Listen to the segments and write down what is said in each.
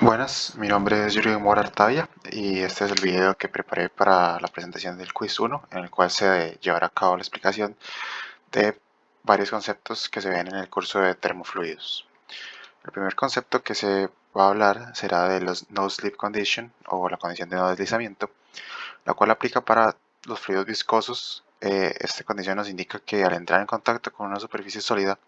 Buenas, mi nombre es Yuri Mora Artavia y este es el video que preparé para la presentación del Quiz 1, en el cual se llevará a cabo la explicación de varios conceptos que se ven en el curso de termofluidos. El primer concepto que se va a hablar será de los no slip condition o la condición de no deslizamiento, la cual aplica para los fluidos viscosos. Esta condición nos indica que al entrar en contacto con una superficie sólida,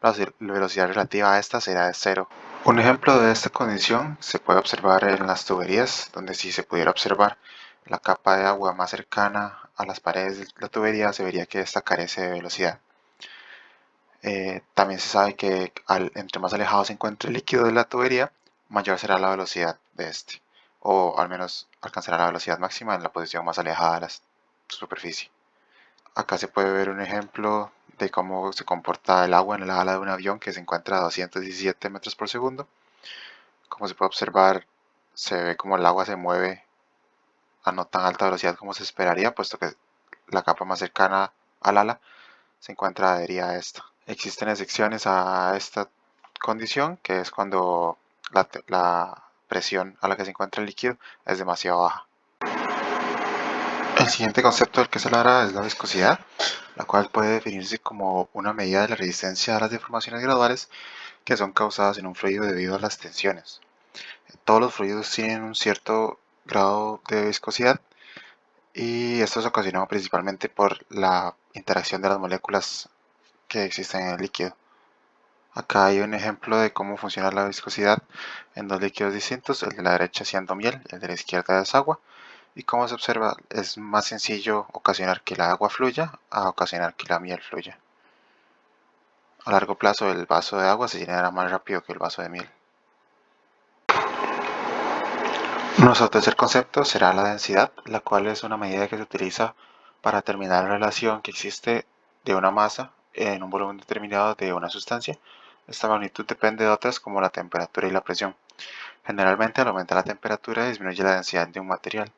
la velocidad relativa a esta será de cero. Un ejemplo de esta condición se puede observar en las tuberías, donde si se pudiera observar la capa de agua más cercana a las paredes de la tubería, se vería que esta carece de velocidad. También se sabe que entre más alejado se encuentre el líquido de la tubería, mayor será la velocidad de este, o al menos alcanzará la velocidad máxima en la posición más alejada de la superficie. Acá se puede ver un ejemplo de cómo se comporta el agua en la ala de un avión que se encuentra a 217 metros por segundo. Como se puede observar, se ve como el agua se mueve a no tan alta velocidad como se esperaría, puesto que la capa más cercana al ala se encuentra adherida a esta. Existen excepciones a esta condición, que es cuando la presión a la que se encuentra el líquido es demasiado baja. El siguiente concepto del que se hablará es la viscosidad, la cual puede definirse como una medida de la resistencia a las deformaciones graduales que son causadas en un fluido debido a las tensiones. Todos los fluidos tienen un cierto grado de viscosidad y esto es ocasionado principalmente por la interacción de las moléculas que existen en el líquido. Acá hay un ejemplo de cómo funciona la viscosidad en dos líquidos distintos, el de la derecha siendo miel y el de la izquierda es agua, y como se observa es más sencillo ocasionar que el agua fluya a ocasionar que la miel fluya. A largo plazo el vaso de agua se llenará más rápido que el vaso de miel. Nuestro tercer concepto será la densidad, la cual es una medida que se utiliza para determinar la relación que existe de una masa en un volumen determinado de una sustancia. Esta magnitud depende de otras como la temperatura y la presión. Generalmente al aumentar la temperatura disminuye la densidad de un material,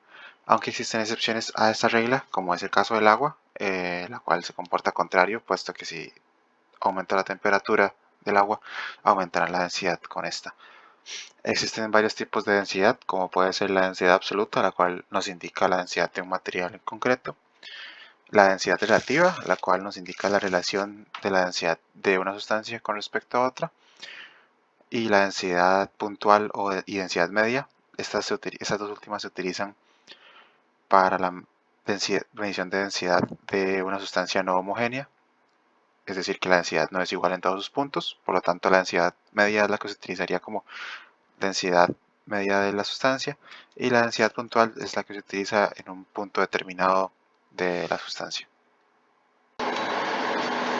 aunque existen excepciones a esta regla, como es el caso del agua, la cual se comporta contrario, puesto que si aumenta la temperatura del agua, aumentará la densidad con esta. Existen varios tipos de densidad, como puede ser la densidad absoluta, la cual nos indica la densidad de un material en concreto, la densidad relativa, la cual nos indica la relación de la densidad de una sustancia con respecto a otra, y la densidad puntual y densidad media. Estas dos últimas se utilizan para la medición de densidad de una sustancia no homogénea, es decir, que la densidad no es igual en todos sus puntos, por lo tanto la densidad media es la que se utilizaría como densidad media de la sustancia, y la densidad puntual es la que se utiliza en un punto determinado de la sustancia.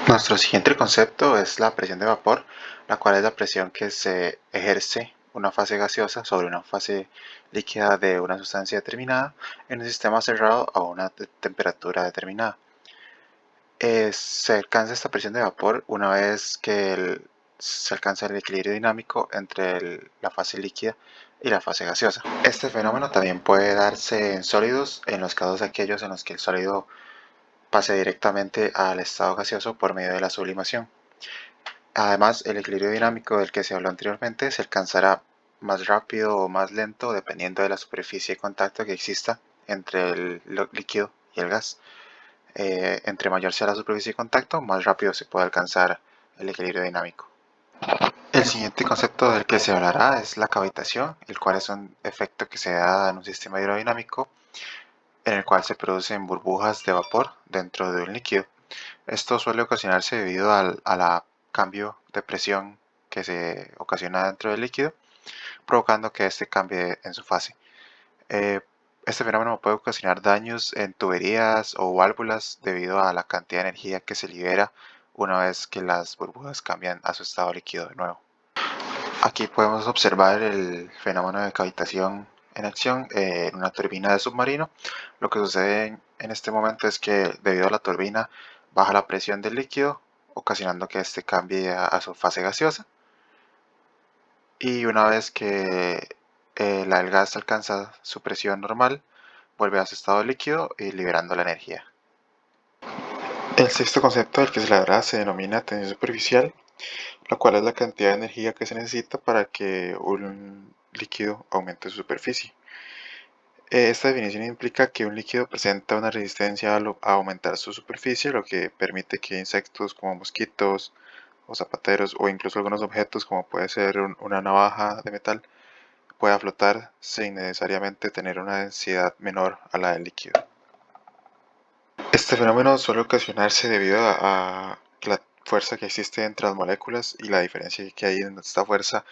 Nuestro siguiente concepto es la presión de vapor, la cual es la presión que se ejerce una fase gaseosa sobre una fase líquida de una sustancia determinada en un sistema cerrado a una temperatura determinada. Se alcanza esta presión de vapor una vez que se alcanza el equilibrio dinámico entre la fase líquida y la fase gaseosa. Este fenómeno también puede darse en sólidos, en los casos aquellos en los que el sólido pase directamente al estado gaseoso por medio de la sublimación. Además, el equilibrio dinámico del que se habló anteriormente se alcanzará más rápido o más lento dependiendo de la superficie de contacto que exista entre el líquido y el gas. Entre mayor sea la superficie de contacto, más rápido se puede alcanzar el equilibrio dinámico. El siguiente concepto del que se hablará es la cavitación, el cual es un efecto que se da en un sistema hidrodinámico en el cual se producen burbujas de vapor dentro de un líquido. Esto suele ocasionarse debido al cambio de presión que se ocasiona dentro del líquido, provocando que este cambie en su fase. Eh, este fenómeno puede ocasionar daños en tuberías o válvulas debido a la cantidad de energía que se libera una vez que las burbujas cambian a su estado líquido de nuevo. Aquí podemos observar el fenómeno de cavitación en acción en una turbina de submarino. Lo que sucede en este momento es que debido a la turbina baja la presión del líquido, ocasionando que este cambie a su fase gaseosa. Y una vez que el gas alcanza su presión normal, vuelve a su estado líquido y liberando la energía. El sexto concepto del que se hablará se denomina tensión superficial, lo cual es la cantidad de energía que se necesita para que un líquido aumente su superficie. Esta definición implica que un líquido presenta una resistencia a aumentar su superficie, lo que permite que insectos como mosquitos o zapateros o incluso algunos objetos como puede ser una navaja de metal pueda flotar sin necesariamente tener una densidad menor a la del líquido. Este fenómeno suele ocasionarse debido a la fuerza que existe entre las moléculas y la diferencia que hay en esta fuerza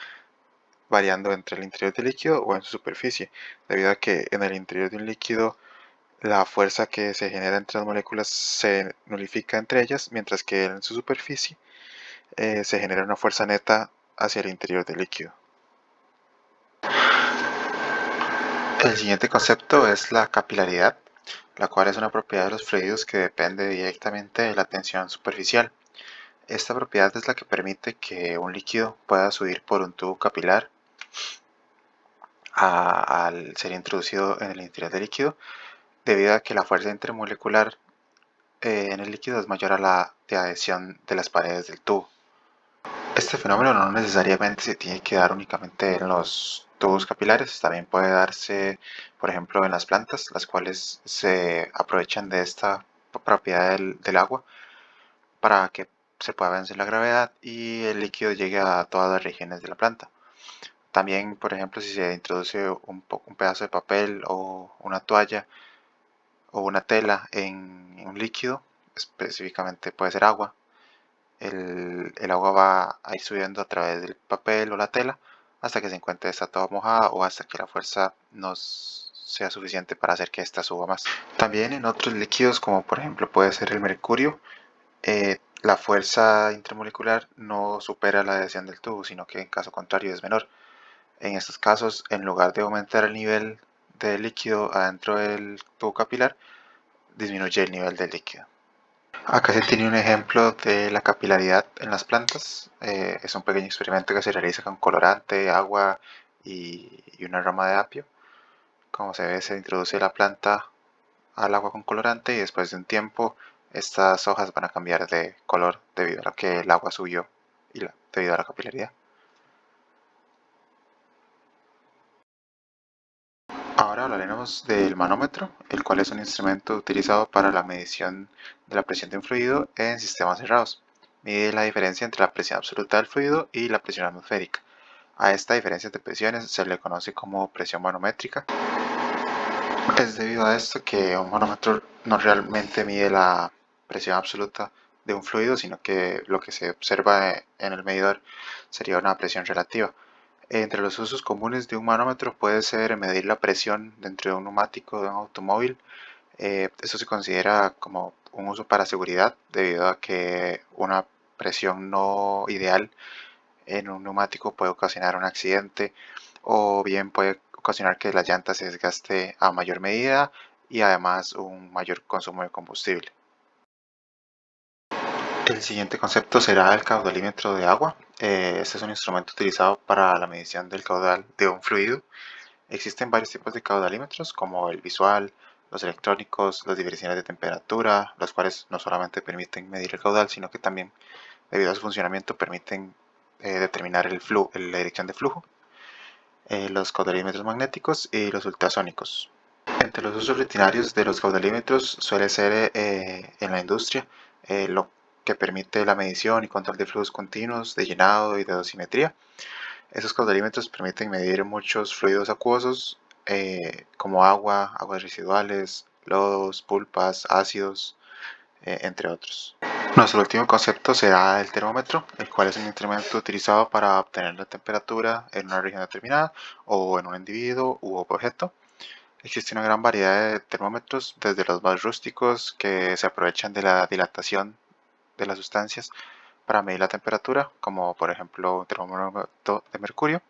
variando entre el interior del líquido o en su superficie, debido a que en el interior de un líquido la fuerza que se genera entre las moléculas se nulifica entre ellas, mientras que en su superficie se genera una fuerza neta hacia el interior del líquido. El siguiente concepto es la capilaridad, la cual es una propiedad de los fluidos que depende directamente de la tensión superficial. Esta propiedad es la que permite que un líquido pueda subir por un tubo capilar al ser introducido en el interior del líquido, debido a que la fuerza intermolecular en el líquido es mayor a la de adhesión de las paredes del tubo. Este fenómeno no necesariamente se tiene que dar únicamente en los tubos capilares, también puede darse, por ejemplo, en las plantas, las cuales se aprovechan de esta propiedad del agua para que se pueda vencer la gravedad y el líquido llegue a todas las regiones de la planta. También, por ejemplo, si se introduce un pedazo de papel o una toalla o una tela en un líquido, específicamente puede ser agua, el agua va a ir subiendo a través del papel o la tela hasta que se encuentre esta toda mojada o hasta que la fuerza no sea suficiente para hacer que ésta suba más. También en otros líquidos, como por ejemplo puede ser el mercurio, la fuerza intermolecular no supera la adhesión del tubo, sino que en caso contrario es menor. En estos casos, en lugar de aumentar el nivel del líquido adentro del tubo capilar, disminuye el nivel del líquido. Acá se tiene un ejemplo de la capilaridad en las plantas. Es un pequeño experimento que se realiza con colorante, agua y una rama de apio. Como se ve, se introduce la planta al agua con colorante y después de un tiempo estas hojas van a cambiar de color debido a que el agua subió y debido a la capilaridad. Ahora hablaremos del manómetro, el cual es un instrumento utilizado para la medición de la presión de un fluido en sistemas cerrados. Mide la diferencia entre la presión absoluta del fluido y la presión atmosférica. A esta diferencia de presiones se le conoce como presión manométrica. Es debido a esto que un manómetro no realmente mide la presión absoluta de un fluido, sino que lo que se observa en el medidor sería una presión relativa. Entre los usos comunes de un manómetro puede ser medir la presión dentro de un neumático de un automóvil. Esto se considera como un uso para seguridad debido a que una presión no ideal en un neumático puede ocasionar un accidente o bien puede ocasionar que la llanta se desgaste a mayor medida y además un mayor consumo de combustible. El siguiente concepto será el caudalímetro de agua. Este es un instrumento utilizado para la medición del caudal de un fluido. Existen varios tipos de caudalímetros, como el visual, los electrónicos, las diferenciales de temperatura, los cuales no solamente permiten medir el caudal, sino que también, debido a su funcionamiento, permiten determinar la dirección de flujo, los caudalímetros magnéticos y los ultrasónicos. Entre los usos rutinarios de los caudalímetros suele ser en la industria, lo que permite la medición y control de flujos continuos, de llenado y de dosimetría. Esos caudalímetros permiten medir muchos fluidos acuosos, como agua, aguas residuales, lodos, pulpas, ácidos, entre otros. Nuestro último concepto será el termómetro, el cual es un instrumento utilizado para obtener la temperatura en una región determinada o en un individuo u objeto. Existe una gran variedad de termómetros, desde los más rústicos que se aprovechan de la dilatación de las sustancias para medir la temperatura, como por ejemplo un termómetro de mercurio,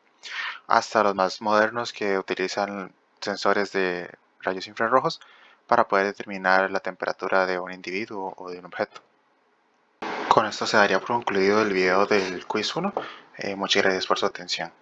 hasta los más modernos que utilizan sensores de rayos infrarrojos para poder determinar la temperatura de un individuo o de un objeto. Con esto se daría por concluido el video del quiz 1. Muchas gracias por su atención.